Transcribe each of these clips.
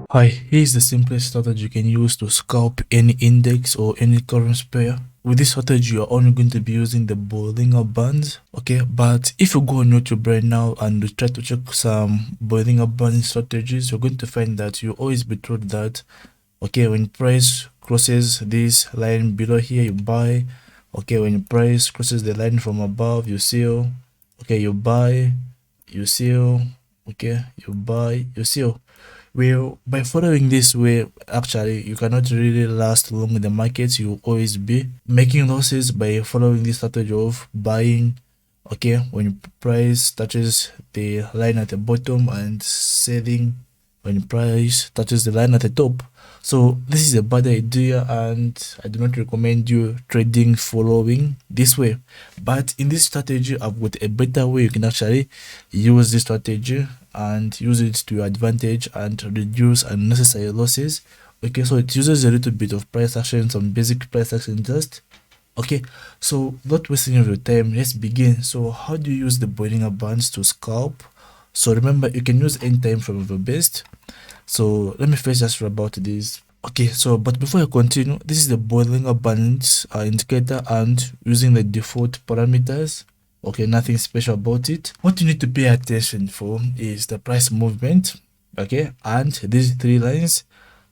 Hi, here's the simplest strategy you can use to scalp any index or any currency pair. With this strategy, you're only going to be using the Bollinger Bands, okay? But if you go on YouTube right now and you try to check some Bollinger Band strategies, you're going to find that you always be told that, okay, when price crosses this line below here, you buy. Okay, when price crosses the line from above, you sell. Okay, you buy, you sell. Okay, you buy, you sell. Well, by following this way, actually, you cannot really last long in the market. You always be making losses by following this strategy of buying, okay, when price touches the line at the bottom, and selling when price touches the line at the top. So this is a bad idea, and I do not recommend you trading following this way. But in this strategy, I've got a better way you can actually use this strategy and use it to your advantage and reduce unnecessary losses. Okay, so it uses a little bit of price action, some basic price action just. Okay, so not wasting of your time, let's begin. So how do you use the Bollinger Bands to scalp? So remember, you can use any time frame of your best. So let me first just read about this. Okay, so but before I continue, this is the Bollinger Bands indicator and using the default parameters. Okay, nothing special about it. What you need to pay attention for is the price movement, okay, and these three lines.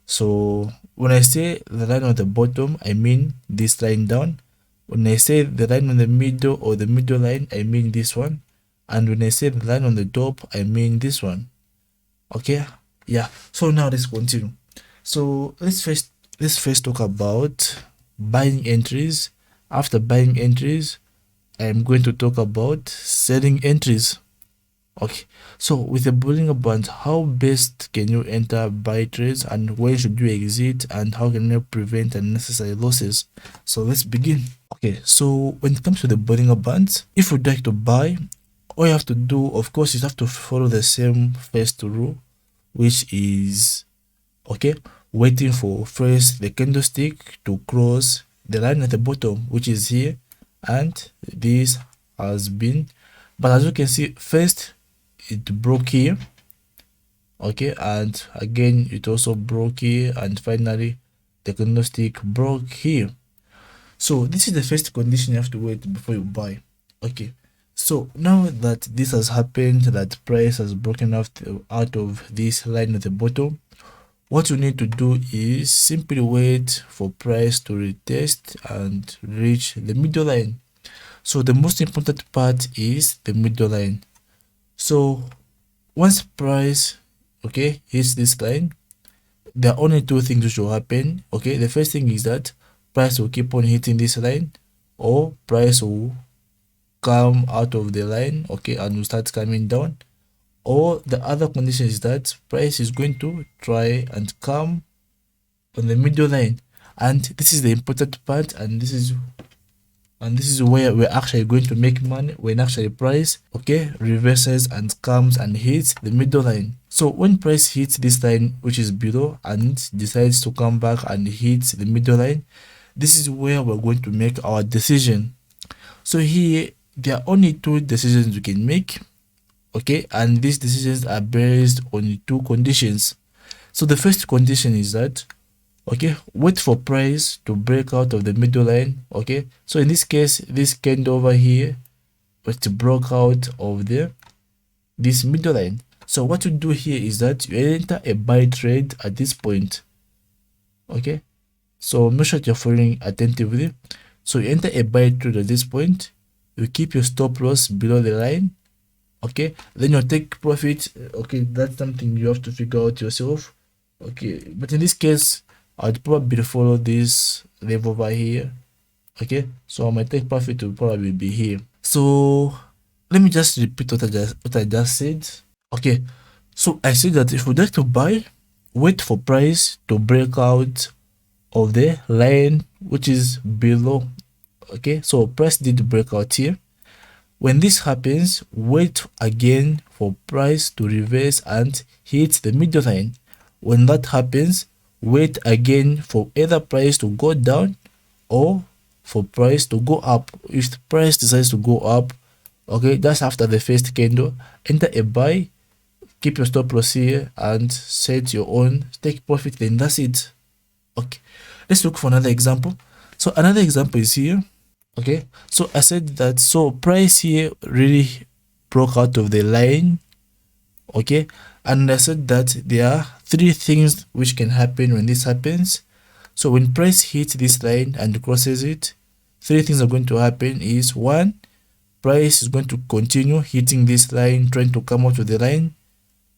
So when I say the line on the bottom, I mean this line down. When I say the line on the middle or the middle line, I mean this one. And when I say the line on the top, I mean this one. Okay, yeah. So now let's continue. So let's first talk about buying entries. After buying entries, I'm going to talk about selling entries. Okay, so with the Bollinger Bands, how best can you enter buy trades, and when should you exit, and how can you prevent unnecessary losses? So let's begin. Okay, so when it comes to the Bollinger Bands, if you'd like to buy, all you have to do, of course, is have to follow the same first rule, which is, okay, waiting for first the candlestick to cross the line at the bottom, which is here, and this has been, but as you can see, first it broke here, okay, and again it also broke here, and finally the candlestick broke here. So this is the first condition you have to wait before you buy. Okay, so now that this has happened, that price has broken out of this line at the bottom, what you need to do is simply wait for price to retest and reach the middle line. So the most important part is the middle line. So once price, okay, hits this line, there are only two things which will happen. Okay, the first thing is that price will keep on hitting this line, or price will come out of the line, okay, and will start coming down. Or the other condition is that price is going to try and come on the middle line, and this is the important part, and this is where we're actually going to make money, when actually price, okay, reverses and comes and hits the middle line. So when price hits this line, which is below, and decides to come back and hit the middle line, this is where we're going to make our decision. So here there are only two decisions we can make, okay, and these decisions are based on two conditions. So the first condition is that, okay, wait for price to break out of the middle line. Okay, so in this case, this candle over here, it broke out of this middle line. So what you do here is that you enter a buy trade at this point. Okay, so make sure you're following attentively. So you enter a buy trade at this point, you keep your stop loss below the line, okay, then you take profit. Okay, that's something you have to figure out yourself. Okay, but in this case, I'd probably follow this level over here. Okay, so my take profit will probably be here. So let me just repeat what I just said. Okay, so I said that if you'd like to buy, wait for price to break out of the line which is below. Okay, so price did break out here. When this happens, wait again for price to reverse and hit the middle line. When that happens, wait again for either price to go down or for price to go up. If the price decides to go up, Okay, just after the first candle, enter a buy, keep your stop loss here and set your own take profit, then that's it. Okay, let's look for another example. So another example is here. Okay, so I said that so price here really broke out of the line. Okay, and I said that there are three things which can happen when this happens. So when price hits this line and crosses it, three things are going to happen. Is one, price is going to continue hitting this line, trying to come out of the line.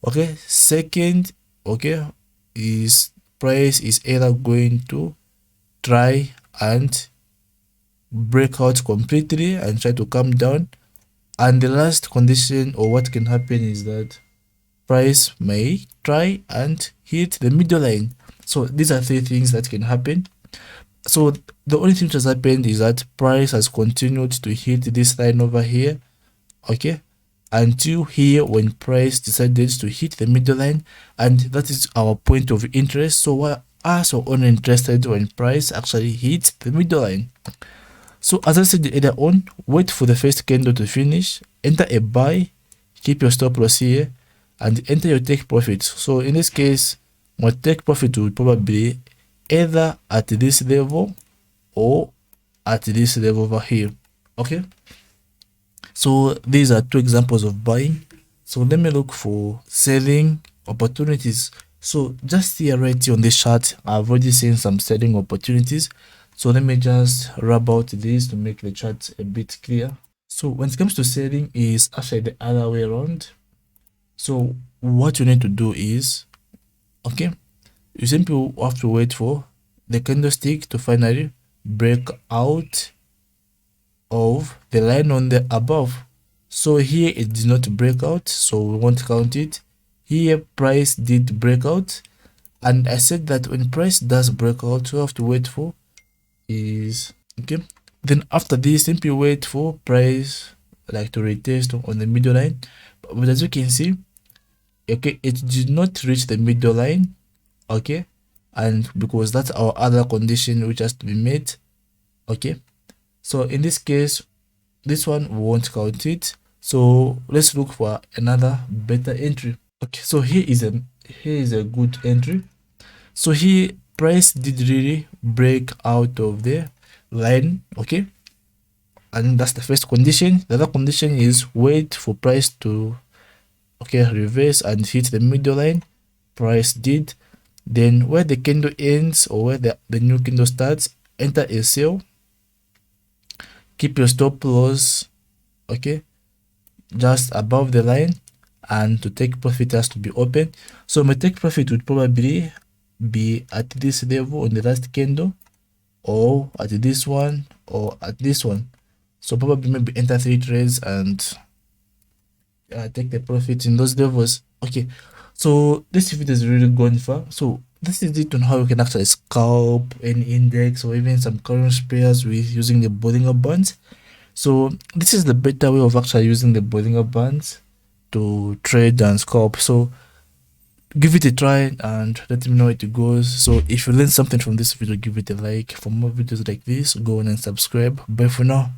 Okay, second, okay, is price is either going to try and break out completely and try to come down, and the last condition or what can happen is that price may try and hit the middle line. So these are three things that can happen. So the only thing that has happened is that price has continued to hit this line over here, okay, until here when price decided to hit the middle line, and that is our point of interest. So we are so only interested when price actually hits the middle line. So as I said earlier on, wait for the first candle to finish, enter a buy, keep your stop loss here, and enter your take profit. So in this case, my take profit will probably be either at this level or at this level over here. Okay, so these are two examples of buying. So let me look for selling opportunities. So just here right here on this chart, I've already seen some selling opportunities. So let me just rub out this to make the chart a bit clear. So when it comes to selling, is actually the other way around. So what you need to do is, okay, you simply have to wait for the candlestick to finally break out of the line on the above. So here it did not break out, so we won't count it. Here price did break out, and I said that when price does break out, you have to wait for is, okay, then after this simply wait for price like to retest on the middle line. But as you can see, okay, it did not reach the middle line, okay, and because that's our other condition which has to be met. Okay, so in this case, this one we won't count it. So let's look for another better entry. Okay, so here is a good entry. So here price did really break out of the line, okay, and that's the first condition. The other condition is wait for price to, okay, reverse and hit the middle line. Price did. Then where the candle ends or where the new candle starts, enter a sell, keep your stop loss, okay, just above the line, and to take profit has to be open. So my take profit would probably be at this level on the last candle, or at this one, or at this one. So probably maybe enter 3 trades and take the profit in those levels. Okay, so this video is really gone far. So this is it on how you can actually scalp any index or even some currency pairs with using the Bollinger Bands. So this is the better way of actually using the Bollinger Bands to trade and scalp. So give it a try and let me know how it goes. So if you learned something from this video, give it a like. For more videos like this, go on and subscribe. Bye for now.